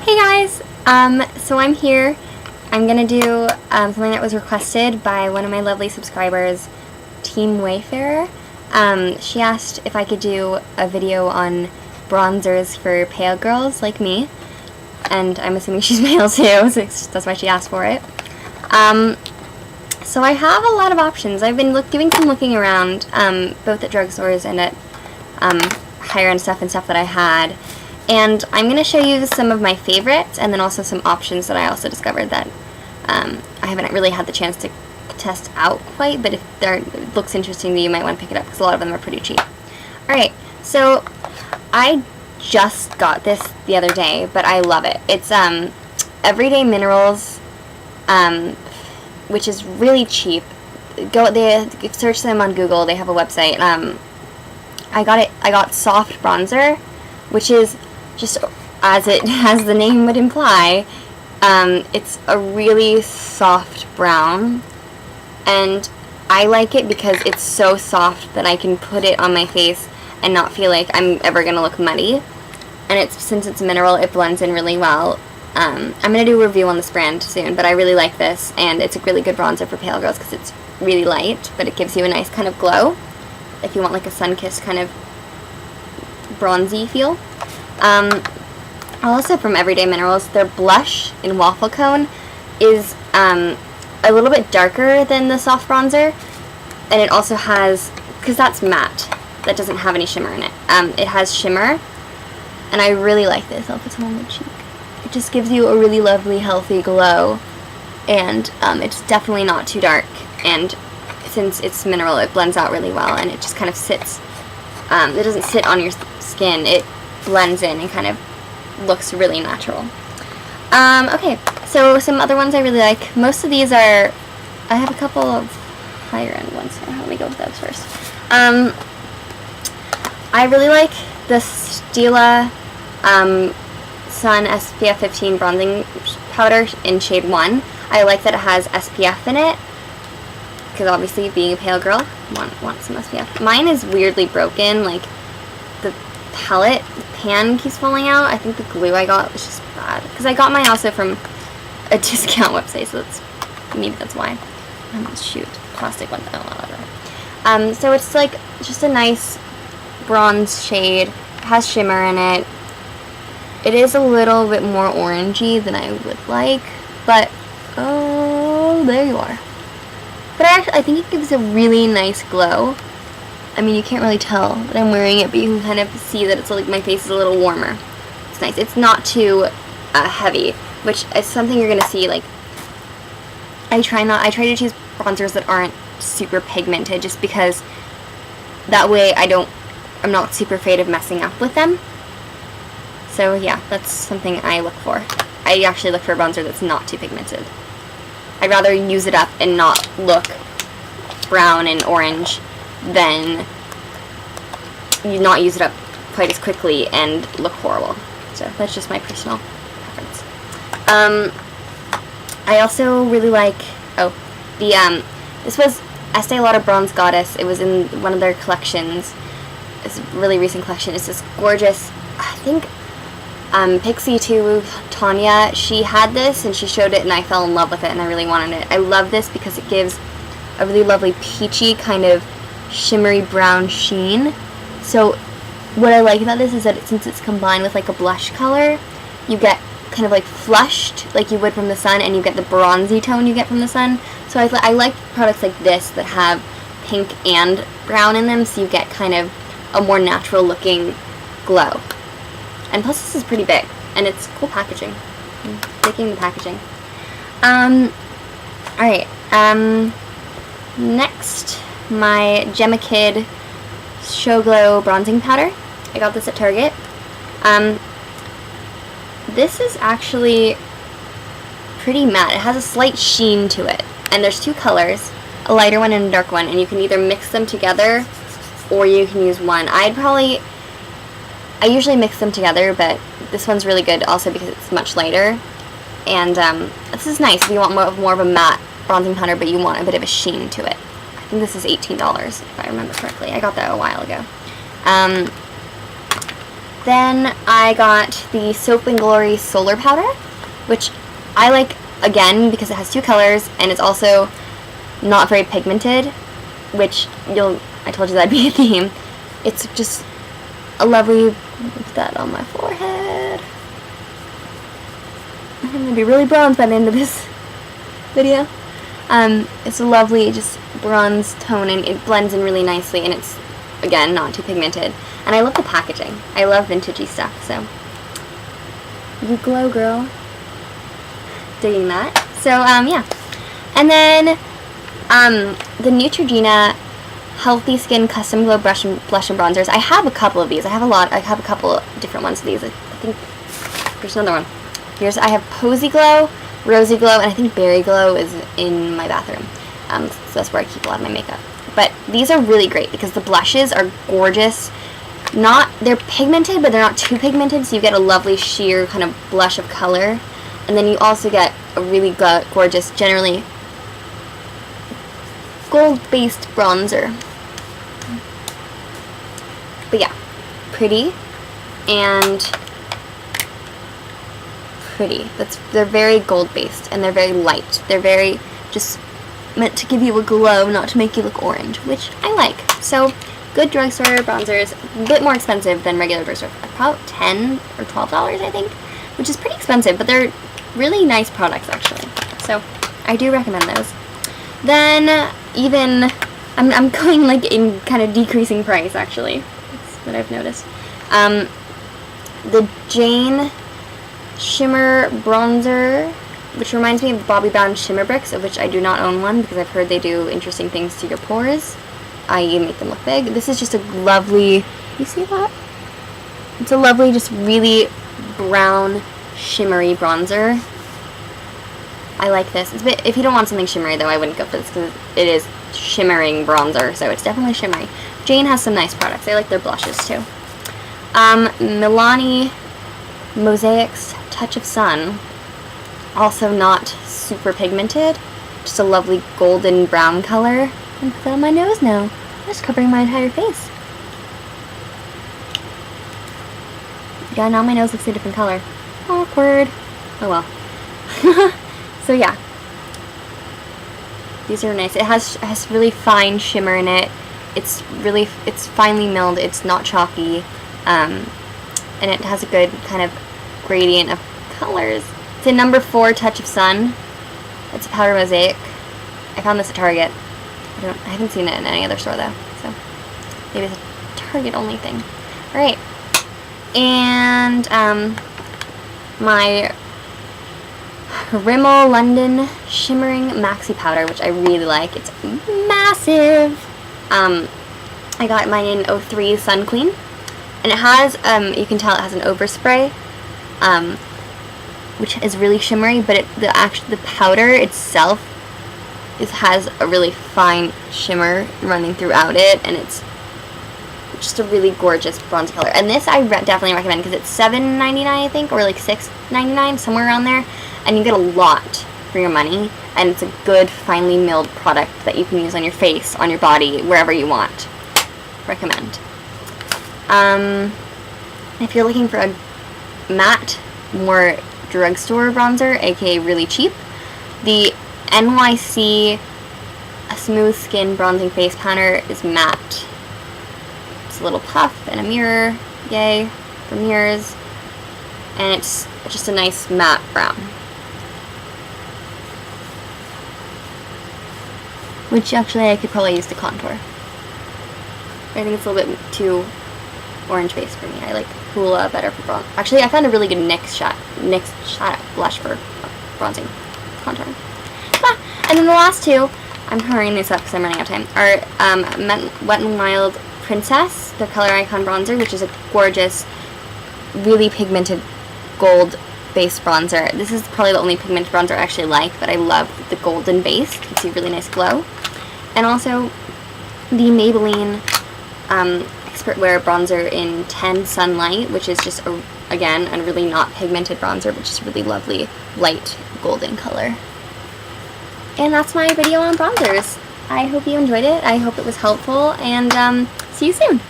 Hey guys! So I'm here. I'm gonna do something that was requested by one of my lovely subscribers, Team Wayfarer. She asked if I could do a video on bronzers for pale girls like me, and I'm assuming she's pale too, so that's why she asked for it. So I have a lot of options. I've been doing some looking around, both at drugstores and at higher end stuff and stuff that I had. And I'm going to show you some of my favorites and then also some options that I also discovered that I haven't really had the chance to test out quite, but if it looks interesting to you, you might want to pick it up because a lot of them are pretty cheap. Alright, so I just got this the other day, but I love it. It's Everyday Minerals, which is really cheap. They search them on Google, they have a website. I got Soft Bronzer, which is just as the name would imply, it's a really soft brown, and I like it because it's so soft that I can put it on my face and not feel like I'm ever gonna look muddy. And since it's mineral, it blends in really well. I'm gonna do a review on this brand soon, but I really like this, and it's a really good bronzer for pale girls because it's really light, but it gives you a nice kind of glow if you want like a sun-kissed kind of bronzy feel. Also from Everyday Minerals, their blush in Waffle Cone is a little bit darker than the soft bronzer, and it also has, because that's matte, that doesn't have any shimmer in it. It has shimmer, and I really like this. I'll put some on my cheek. It just gives you a really lovely, healthy glow, and it's definitely not too dark, and since it's mineral, it blends out really well, and it just kind of sits, it doesn't sit on your skin, it blends in and kind of looks really natural. Okay, so some other ones I really like. Most of these are, I have a couple of higher end ones here. Let me go with those first. I really like the Stila Sun SPF 15 bronzing powder in shade 1. I like that it has SPF in it, because obviously being a pale girl, want some SPF. Mine is weirdly broken, like the palette, the pan keeps falling out. I think the glue I got was just bad, because I got mine also from a discount website, so maybe that's why. Shoot, plastic one, whatever. So it's like just a nice bronze shade. It has shimmer in it. It is a little bit more orangey than I would like, but oh, there you are. But I think it gives a really nice glow. I mean, you can't really tell that I'm wearing it, but you can kind of see that it's like my face is a little warmer. It's nice. It's not too heavy, which is something you're gonna see. Like, I try to choose bronzers that aren't super pigmented, just because that way I'm not super afraid of messing up with them. So yeah, that's something I look for. I actually look for a bronzer that's not too pigmented. I'd rather use it up and not look brown and orange than you not use it up quite as quickly and look horrible. So that's just my personal preference. I also really like, this was Estee Lauder Bronze Goddess. It was in one of their collections. It's a really recent collection. It's this gorgeous, I think, Pixie 2 Tanya, she had this and she showed it and I fell in love with it and I really wanted it. I love this because it gives a really lovely peachy kind of shimmery brown sheen. So what I like about this is that since it's combined with like a blush color, you get kind of like flushed like you would from the sun, and you get the bronzy tone you get from the sun. So I like products like this that have pink and brown in them, so you get kind of a more natural looking glow. And plus this is pretty big, and it's cool packaging. I'm liking the packaging. Alright, next, my Gemma Kid Show Glow Bronzing Powder. I got this at Target. This is actually pretty matte. It has a slight sheen to it. And there's two colors, a lighter one and a dark one, and you can either mix them together or you can use one. I usually mix them together, but this one's really good also because it's much lighter. And this is nice if you want more of a matte bronzing powder, but you want a bit of a sheen to it. I think this is $18 if I remember correctly. I got that a while ago. Then I got the Soap and Glory Solar Powder, which I like, again, because it has 2 colors, and it's also not very pigmented, which I told you that'd be a theme. It's just a lovely, put that on my forehead. I'm gonna be really bronze by the end of this video. It's a lovely, just bronze tone, and it blends in really nicely, and it's, again, not too pigmented. And I love the packaging. I love vintagey stuff, so you glow, girl. Digging that. So, yeah. And then, the Neutrogena Healthy Skin Custom Glow Blush and Bronzers. I have a couple of these. I have a couple of different ones of these. I think there's another one. I have Posy Glow, Rosy Glow, and I think Berry Glow is in my bathroom. So that's where I keep a lot of my makeup. But these are really great because the blushes are gorgeous. They're pigmented, but they're not too pigmented, so you get a lovely sheer kind of blush of color. And then you also get a really gorgeous, generally gold-based bronzer. But yeah, pretty and pretty. They're very gold-based, and they're very light. They're very just meant to give you a glow, not to make you look orange, which I like. So, good drugstore bronzers, a bit more expensive than regular drugstore, about $10 or $12, I think, which is pretty expensive, but they're really nice products, actually. So, I do recommend those. Then, I'm going, like, in kind of decreasing price, actually. That's what I've noticed. The Jane Shimmer Bronzer, which reminds me of Bobbi Brown Shimmer Bricks, of which I do not own one, because I've heard they do interesting things to your pores, i.e. make them look big. This is just a lovely, you see that? It's a lovely, just really brown, shimmery bronzer. I like this. It's a bit, if you don't want something shimmery, though, I wouldn't go for this, because it is shimmering bronzer, so it's definitely shimmery. Jane has some nice products. I like their blushes, too. Milani Mosaics Touch of Sun. Also not super pigmented. Just a lovely golden brown color. And put that on my nose now. I'm just covering my entire face. Yeah, now my nose looks a different color. Awkward. Oh well. So yeah. These are nice. It has really fine shimmer in it. It's finely milled. It's not chalky. And it has a good kind of gradient of colors. It's a number 4 Touch of Sun. It's a powder mosaic. I found this at Target. I haven't seen it in any other store though, so maybe it's a Target only thing. Alright. And my Rimmel London Shimmering Maxi Powder, which I really like. It's massive. I got mine in 03 Sun Queen. And it has, you can tell it has an overspray, which is really shimmery, but the powder itself has a really fine shimmer running throughout it, and it's just a really gorgeous bronze color. And this I definitely recommend because it's $7.99, I think, or like $6.99, somewhere around there, and you get a lot for your money, and it's a good, finely milled product that you can use on your face, on your body, wherever you want. Recommend. If you're looking for a matte, more drugstore bronzer, aka really cheap, the NYC Smooth Skin Bronzing Face Powder is matte. It's a little puff and a mirror, yay, for mirrors, and it's just a nice matte brown. Which actually I could probably use to contour. I think it's a little bit too orange base for me. I like Hoola better for bronze. Actually, I found a really good NYX shot blush for bronzing, contouring. And then the last two, I'm hurrying this up because I'm running out of time, are Wet n Wild Princess, the Color Icon Bronzer, which is a gorgeous, really pigmented gold base bronzer. This is probably the only pigmented bronzer I actually like, but I love the golden base. It gives you a really nice glow. And also the Maybelline Expert Wear Bronzer in 10 Sunlight, which is just, again, a really not pigmented bronzer, but just really lovely, light, golden color. And that's my video on bronzers. I hope you enjoyed it. I hope it was helpful, and see you soon.